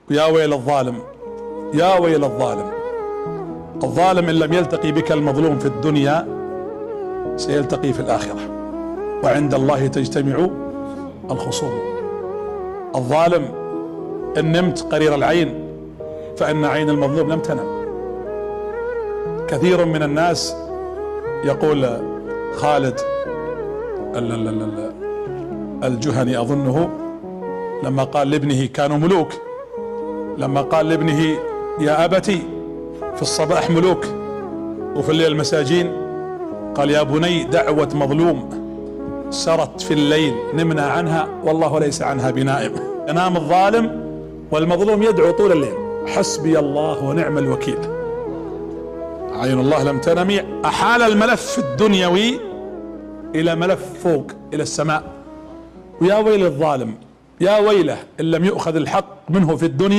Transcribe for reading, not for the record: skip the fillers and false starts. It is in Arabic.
ويا ويل الظالم، يا ويل الظالم. الظالم إن لم يلتقي بك المظلوم في الدنيا سيلتقي في الآخرة، وعند الله تجتمع الخصوم. الظالم إن نمت قرير العين فإن عين المظلوم لم تنم. كثير من الناس يقول خالد الجهني أظنه لما قال لابنه، كانوا ملوك، لما قال لابنه يا أبتي في الصباح ملوك وفي الليل مساجين، قال يا بني دعوة مظلوم سرت في الليل نمنا عنها والله ليس عنها بنائم. ينام الظالم والمظلوم يدعو طول الليل حسبي الله ونعم الوكيل. عين الله لم تنم، أحال الملف الدنيوي إلى ملف فوق إلى السماء. ويا ويل الظالم، يا ويله إن لم يؤخذ الحق منه في الدنيا